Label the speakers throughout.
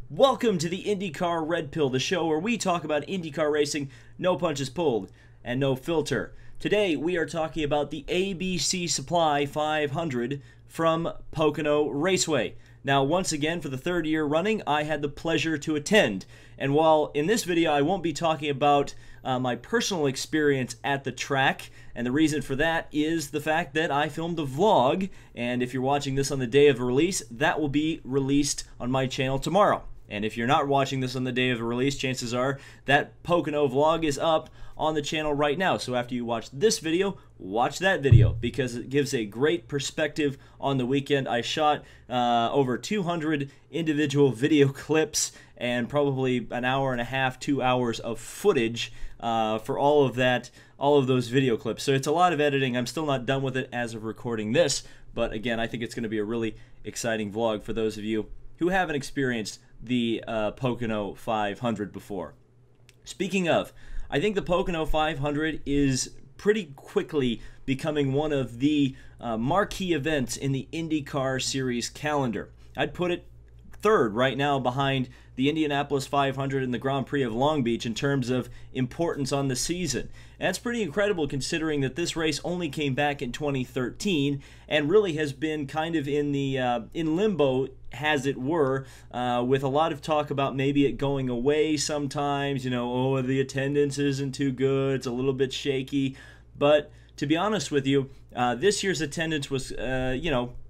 Speaker 1: Welcome to the IndyCar Red Pill, the show where we talk about IndyCar racing, no punches pulled, and no filter. Today we are talking about the ABC Supply 500 from Pocono Raceway. Now, once again, for the third year running, I had the pleasure to attend. And while in this video I won't be talking about my personal experience at the track, and the reason for that is the fact that I filmed a vlog, and if you're watching this on the day of release, that will be released on my channel tomorrow. And if you're not watching this on the day of release, chances are that Pocono vlog is up on the channel right now. So after you watch this video, watch that video because it gives a great perspective on the weekend. I shot over 200 individual video clips and probably an hour and a half, 2 hours of footage for all of those video clips. So it's a lot of editing. I'm still not done with it as of recording this, but again, I think it's going to be a really exciting vlog for those of you who haven't experienced the Pocono 500 before. Speaking of, I think the Pocono 500 is pretty quickly becoming one of the marquee events in the IndyCar Series calendar. I'd put it third right now behind the Indianapolis 500 and the Grand Prix of Long Beach in terms of importance on the season. And that's pretty incredible considering that this race only came back in 2013 and really has been kind of in limbo, as it were, with a lot of talk about maybe it going away sometimes, oh, the attendance isn't too good, it's a little bit shaky. But to be honest with you, this year's attendance was,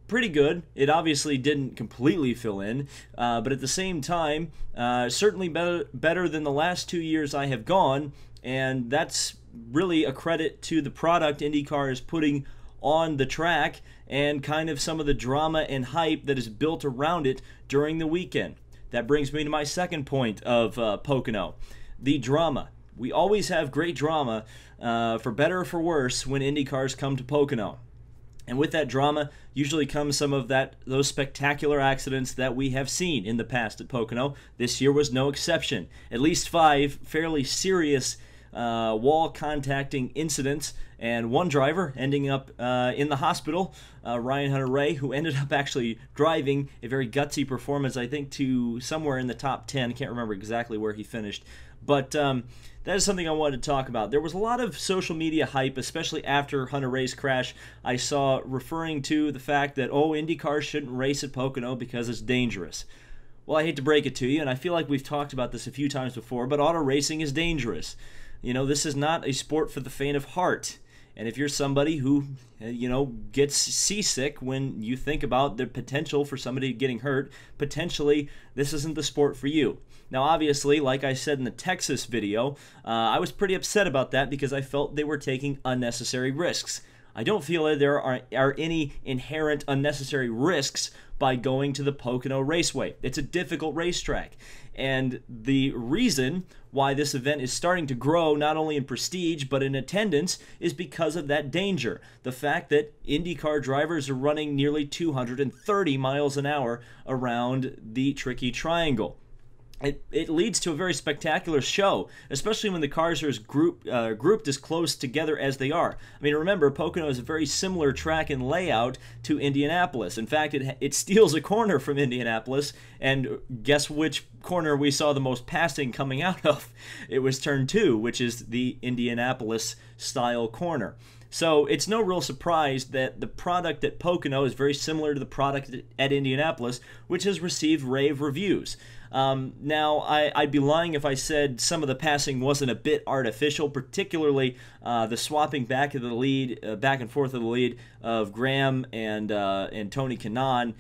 Speaker 1: pretty good. It obviously didn't completely fill in, but at the same time, certainly better than the last 2 years I have gone, and that's really a credit to the product IndyCar is putting on the track and kind of some of the drama and hype that is built around it during the weekend. That brings me to my second point of Pocono, the drama. We always have great drama, for better or for worse, when IndyCars come to Pocono. And with that drama usually comes some of those spectacular accidents that we have seen in the past at Pocono. This year was no exception. At least 5 fairly serious wall contacting incidents, and one driver ending up in the hospital, Ryan Hunter-Reay, who ended up actually driving a very gutsy performance, I think, to somewhere in the top 10. I can't remember exactly where he finished. But that is something I wanted to talk about. There was a lot of social media hype, especially after Hunter-Reay's crash. I saw referring to the fact that, oh, IndyCar shouldn't race at Pocono because it's dangerous. Well, I hate to break it to you, and I feel like we've talked about this a few times before, but auto racing is dangerous. This is not a sport for the faint of heart. And if you're somebody who, gets seasick when you think about the potential for somebody getting hurt, potentially this isn't the sport for you. Now, obviously, like I said in the Texas video, I was pretty upset about that because I felt they were taking unnecessary risks. I don't feel that there are any inherent unnecessary risks by going to the Pocono Raceway. It's a difficult racetrack. And the reason why this event is starting to grow, not only in prestige, but in attendance, is because of that danger. The fact that IndyCar drivers are running nearly 230 miles an hour around the tricky triangle. It leads to a very spectacular show, especially when the cars are as grouped as close together as they are. I mean, remember, Pocono is a very similar track and layout to Indianapolis. In fact, it steals a corner from Indianapolis, and guess which corner we saw the most passing coming out of? It was turn 2, which is the Indianapolis-style corner. So it's no real surprise that the product at Pocono is very similar to the product at Indianapolis, which has received rave reviews. Now, I'd be lying if I said some of the passing wasn't a bit artificial, particularly the swapping back of the lead, back and forth of the lead of Graham and Tony Kanaan.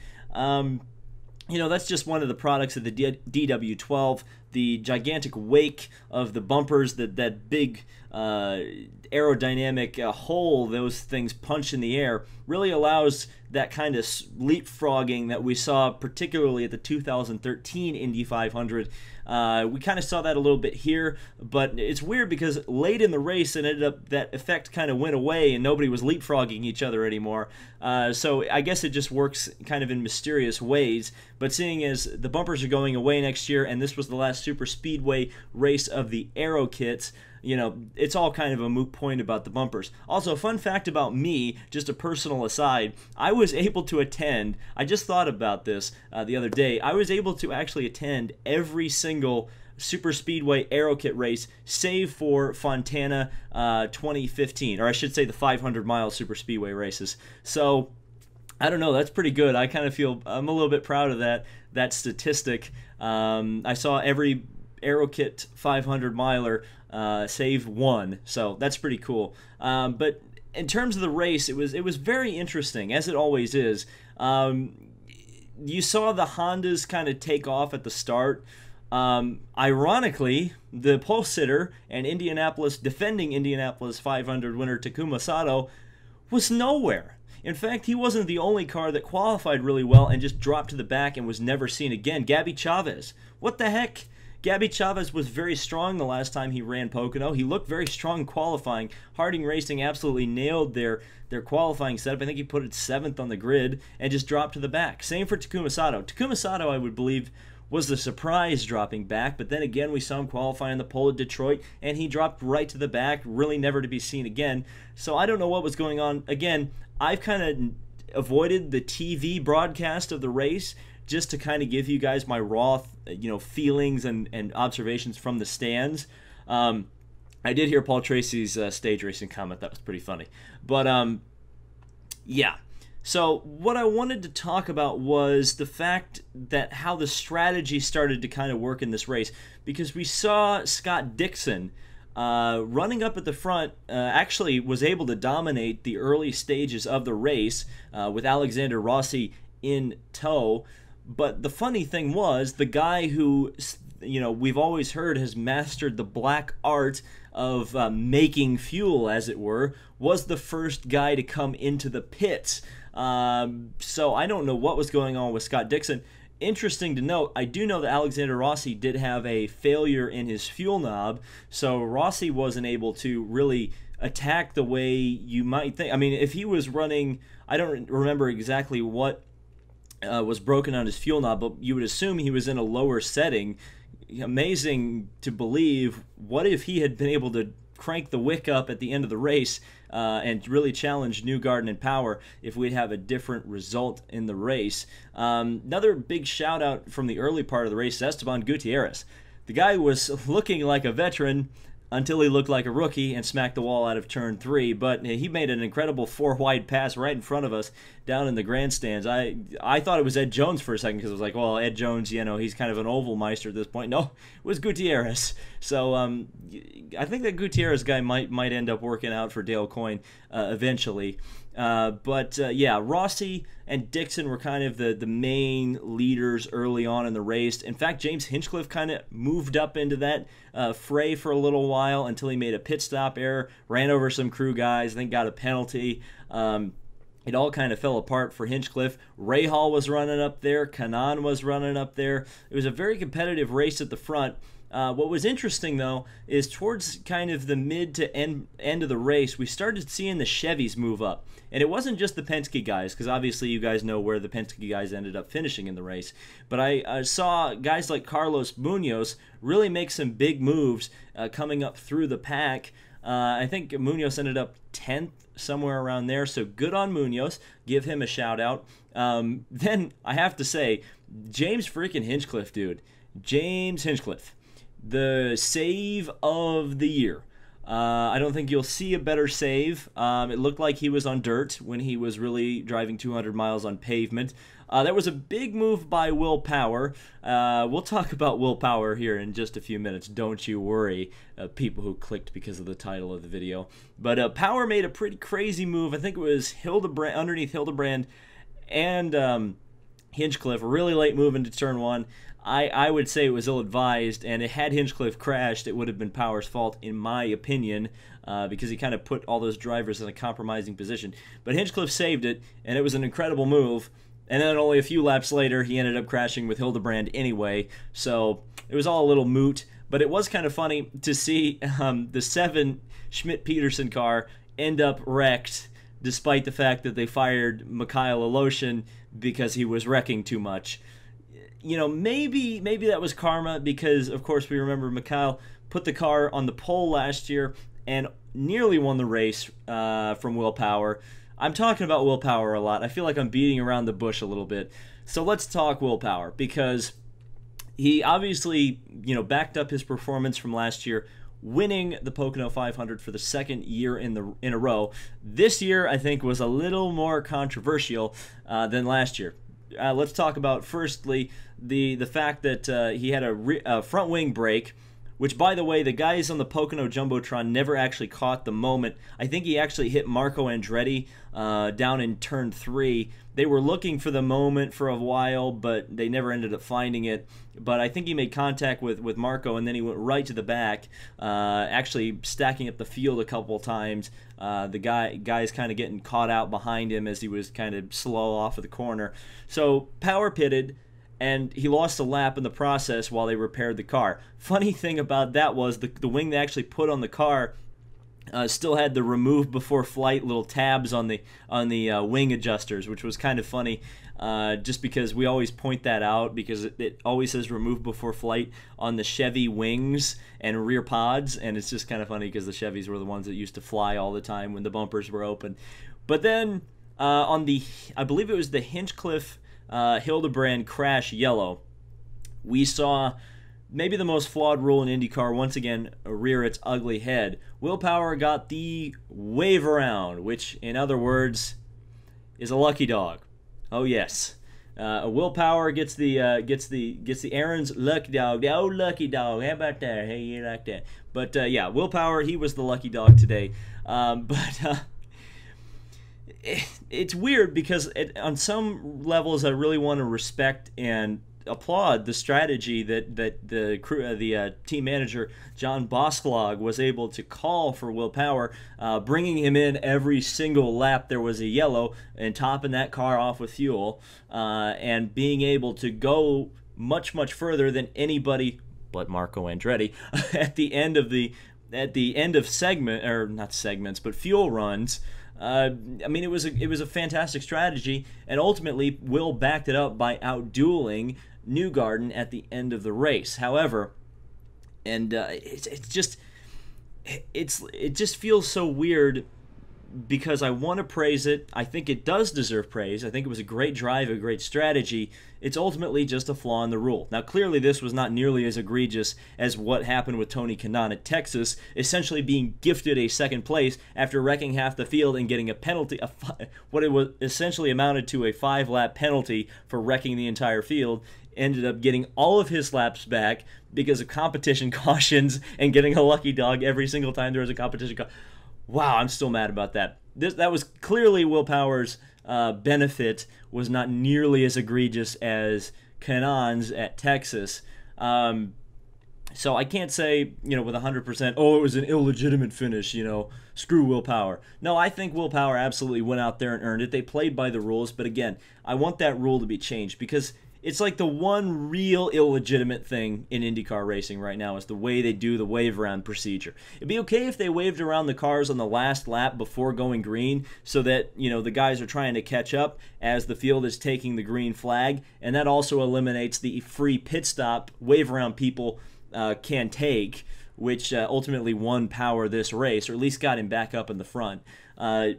Speaker 1: That's just one of the products of the DW12. The gigantic wake of the bumpers, that big aerodynamic hole those things punch in the air, really allows that kind of leapfrogging that we saw particularly at the 2013 Indy 500. We kind of saw that a little bit here, but it's weird because late in the race it ended up that effect kind of went away and nobody was leapfrogging each other anymore. So I guess it just works kind of in mysterious ways. But seeing as the bumpers are going away next year and this was the last last super speedway race of the aero kits, it's all kind of a moot point about the bumpers. Also, fun fact about me, just a personal aside, I was able to attend, I just thought about this the other day, I was able to actually attend every single super speedway aero kit race save for Fontana 2015, or I should say the 500-mile super speedway races. So I don't know, that's pretty good. I kind of feel I'm a little bit proud of that statistic. I saw every aero kit 500 miler save one, so that's pretty cool. But in terms of the race, it was very interesting, as it always is. You saw the Hondas kind of take off at the start. Ironically, the pole sitter and defending Indianapolis 500 winner Takuma Sato was nowhere. In fact, he wasn't the only car that qualified really well and just dropped to the back and was never seen again. Gabby Chavez. What the heck? Gabby Chavez was very strong the last time he ran Pocono. He looked very strong qualifying. Harding Racing absolutely nailed their qualifying setup. I think he put it 7th on the grid and just dropped to the back. Same for Takuma Sato. Takuma Sato, I would believe, was the surprise dropping back, but then again we saw him qualify in the pole at Detroit, and he dropped right to the back, really never to be seen again. So I don't know what was going on. Again, I've kind of avoided the TV broadcast of the race just to kind of give you guys my raw feelings and observations from the stands. I did hear Paul Tracy's stage racing comment. That was pretty funny. But yeah. So what I wanted to talk about was the fact that how the strategy started to kind of work in this race, because we saw Scott Dixon running up at the front, actually was able to dominate the early stages of the race with Alexander Rossi in tow. But the funny thing was, the guy who we've always heard has mastered the black art of making fuel, as it were, was the first guy to come into the pits. So I don't know what was going on with Scott Dixon. Interesting to note, I do know that Alexander Rossi did have a failure in his fuel knob, so Rossi wasn't able to really attack the way you might think. I mean, if he was running, I don't remember exactly what was broken on his fuel knob, but you would assume he was in a lower setting. Amazing to believe. What if he had been able to crank the wick up at the end of the race and really challenge Newgarden and Power if we'd have a different result in the race. Another big shout out from the early part of the race is Esteban Gutierrez. The guy was looking like a veteran until he looked like a rookie and smacked the wall out of turn 3, but he made an incredible 4-wide pass right in front of us down in the grandstands. I thought it was Ed Jones for a second, because I was like, well, Ed Jones, he's kind of an oval meister at this point. No, it was Gutierrez. So I think that Gutierrez guy might end up working out for Dale Coyne eventually. Yeah, Rossi and Dixon were kind of the main leaders early on in the race. In fact, James Hinchcliffe kind of moved up into that fray for a little while until he made a pit stop error, ran over some crew guys, then got a penalty. It all kind of fell apart for Hinchcliffe. Rahal was running up there. Kanaan was running up there. It was a very competitive race at the front. What was interesting, though, is towards kind of the mid to end of the race, we started seeing the Chevys move up. And it wasn't just the Penske guys, because obviously you guys know where the Penske guys ended up finishing in the race. But I saw guys like Carlos Munoz really make some big moves coming up through the pack. I think Munoz ended up 10th, somewhere around there, so good on Munoz. Give him a shout out. Then I have to say, James freaking Hinchcliffe, dude. James Hinchcliffe. The save of the year. I don't think you'll see a better save. It looked like he was on dirt when he was really driving 200 miles on pavement. That was a big move by Will Power. We'll talk about Will Power here in just a few minutes. Don't you worry, people who clicked because of the title of the video. But Power made a pretty crazy move. I think it was Hildebrand, underneath Hildebrand and Hinchcliffe. A really late move into turn 1. I would say it was ill-advised, and had Hinchcliffe crashed, it would have been Power's fault, in my opinion, because he kind of put all those drivers in a compromising position. But Hinchcliffe saved it, and it was an incredible move. And then only a few laps later, he ended up crashing with Hildebrand anyway, so it was all a little moot. But it was kind of funny to see the 7 Schmidt-Peterson car end up wrecked, despite the fact that they fired Mikhail Aloshin because he was wrecking too much. maybe that was karma because, of course, we remember Mikhail put the car on the pole last year and nearly won the race from Will Power. I'm talking about Will Power a lot. I feel like I'm beating around the bush a little bit. So let's talk Will Power because he obviously, backed up his performance from last year, winning the Pocono 500 for the second year in a row. This year, I think, was a little more controversial than last year. Let's talk about, firstly, the fact that he had a front wing break, which, by the way, the guys on the Pocono Jumbotron never actually caught the moment. I think he actually hit Marco Andretti down in turn 3. They were looking for the moment for a while, but they never ended up finding it. But I think he made contact with Marco, and then he went right to the back, actually stacking up the field a couple times. The guy's kind of getting caught out behind him as he was kind of slow off of the corner. So Power pitted, and he lost a lap in the process while they repaired the car. Funny thing about that was the wing they actually put on the car still had the remove before flight little tabs on the wing adjusters, which was kind of funny, just because we always point that out because it always says remove before flight on the Chevy wings and rear pods, and it's just kind of funny because the Chevys were the ones that used to fly all the time when the bumpers were open. But then on the, I believe it was the Hinchcliffe Hildebrand crash yellow, we saw maybe the most flawed rule in IndyCar once again rear its ugly head. Will Power got the wave around, which in other words is a lucky dog. Oh yes, Will Power gets the Aaron's lucky dog. Oh, lucky dog, how about that? Hey, you like that? But yeah, Will Power, he was the lucky dog today. It's weird because on some levels I really want to respect and applaud the strategy that the team manager John Bosklag was able to call for Will Power, bringing him in every single lap there was a yellow and topping that car off with fuel, and being able to go much further than anybody but Marco Andretti at the end of segment, or not segments, but fuel runs. I mean, it was a fantastic strategy, and ultimately Will backed it up by outdueling Newgarden at the end of the race. However, and it just feels so weird because I want to praise it. I think it does deserve praise. I think it was a great drive, a great strategy. It's ultimately just a flaw in the rule. Now, clearly, this was not nearly as egregious as what happened with Tony Kanaan at Texas, essentially being gifted a second place after wrecking half the field and getting a penalty, what it was essentially amounted to a 5-lap penalty for wrecking the entire field. Ended up getting all of his laps back because of competition cautions and getting a lucky dog every single time there was a competition Wow, I'm still mad about that. That was clearly Will Power's benefit was not nearly as egregious as Kanaan's at Texas. So I can't say, with 100%, oh, it was an illegitimate finish, screw Will Power. No, I think Will Power absolutely went out there and earned it. They played by the rules, but again, I want that rule to be changed because it's like the one real illegitimate thing in IndyCar racing right now is the way they do the wave around procedure. It'd be okay if they waved around the cars on the last lap before going green so that, the guys are trying to catch up as the field is taking the green flag, and that also eliminates the free pit stop wave around people can take, which ultimately won Power this race, or at least got him back up in the front.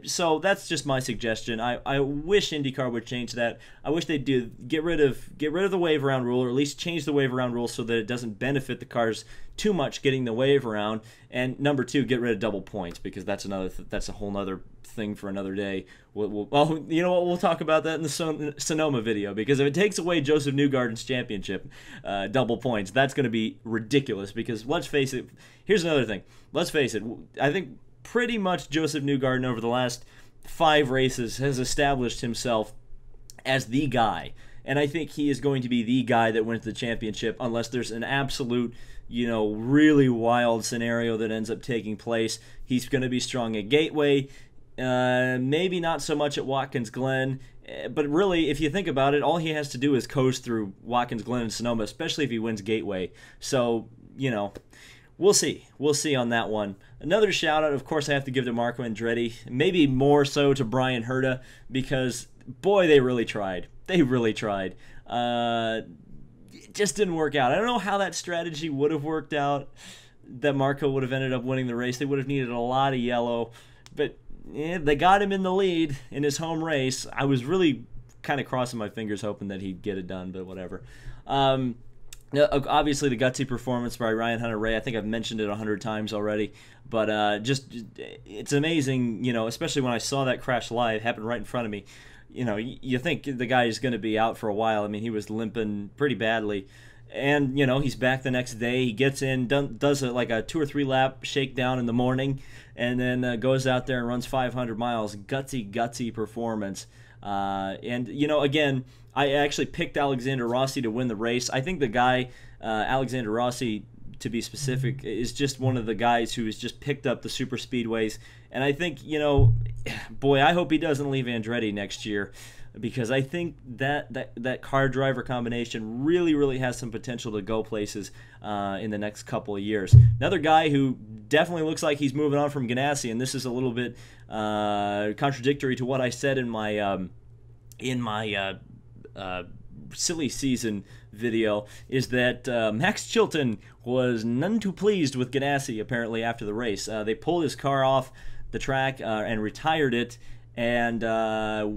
Speaker 1: So that's just my suggestion. I wish IndyCar would change that. I wish they'd get rid of the wave around rule, or at least change the wave around rule so that it doesn't benefit the cars too much getting the wave around. And number 2, get rid of double points, because that's a whole other thing for another day. Well, you know what? We'll talk about that in the Sonoma video, because if it takes away Joseph Newgarden's championship, double points, that's going to be ridiculous. Because let's face it, here's another thing. Let's face it, I think pretty much Joseph Newgarden over the last 5 races has established himself as the guy. And I think he is going to be the guy that wins the championship unless there's an absolute, really wild scenario that ends up taking place. He's going to be strong at Gateway, maybe not so much at Watkins Glen. But really, if you think about it, all he has to do is coast through Watkins Glen and Sonoma, especially if he wins Gateway. So, we'll see. We'll see on that one. Another shout-out, of course, I have to give to Marco Andretti. Maybe more so to Brian Herta, because, boy, they really tried. They really tried. it just didn't work out. I don't know how that strategy would have worked out, that Marco would have ended up winning the race. They would have needed a lot of yellow, but they got him in the lead in his home race. I was really kind of crossing my fingers hoping that he'd get it done, but whatever. Obviously, the gutsy performance by Ryan Hunter-Reay, I think I've mentioned it 100 times already, but just it's amazing, especially when I saw that crash live happen right in front of me. You think the guy is going to be out for a while. I mean, he was limping pretty badly. And, he's back the next day. He gets in, does like a 2 or 3 lap shakedown in the morning, and then goes out there and runs 500 miles. Gutsy performance. And, again, I actually picked Alexander Rossi to win the race. I think the guy, Alexander Rossi, to be specific, is just one of the guys who has just picked up the super speedways. And I think, boy, I hope he doesn't leave Andretti next year, because I think that car driver combination really has some potential to go places in the next couple of years. Another guy who definitely looks like he's moving on from Ganassi, and this is a little bit contradictory to what I said in my silly season video, is that Max Chilton was none too pleased with Ganassi apparently after the race. They pulled his car off the track and retired it, and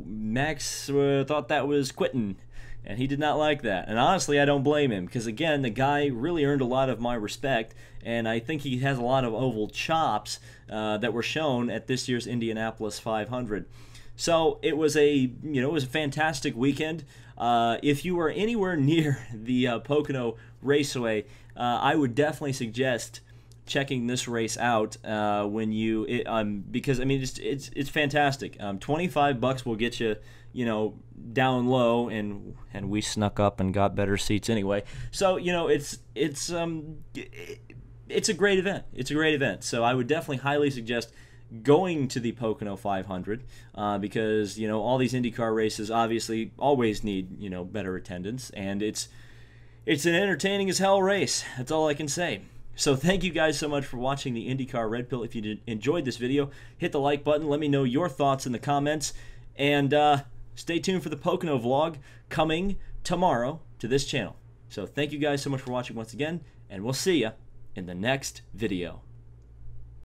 Speaker 1: Max thought that was quitting, and he did not like that. And honestly, I don't blame him, because again, the guy really earned a lot of my respect, and I think he has a lot of oval chops that were shown at this year's Indianapolis 500. So it was a fantastic weekend. If you are anywhere near the Pocono Raceway, I would definitely suggest checking this race out because I mean it's fantastic. $25 will get you down low, and we snuck up and got better seats anyway. So it's a great event. It's a great event. So I would definitely highly suggest going to the Pocono 500 because all these IndyCar races obviously always need better attendance, and it's an entertaining as hell race. That's all I can say. So thank you guys so much for watching the IndyCar Red Pill. If you enjoyed this video, hit the like button. Let me know your thoughts in the comments, and stay tuned for the Pocono vlog coming tomorrow to this channel. So thank you guys so much for watching once again, and we'll see ya in the next video.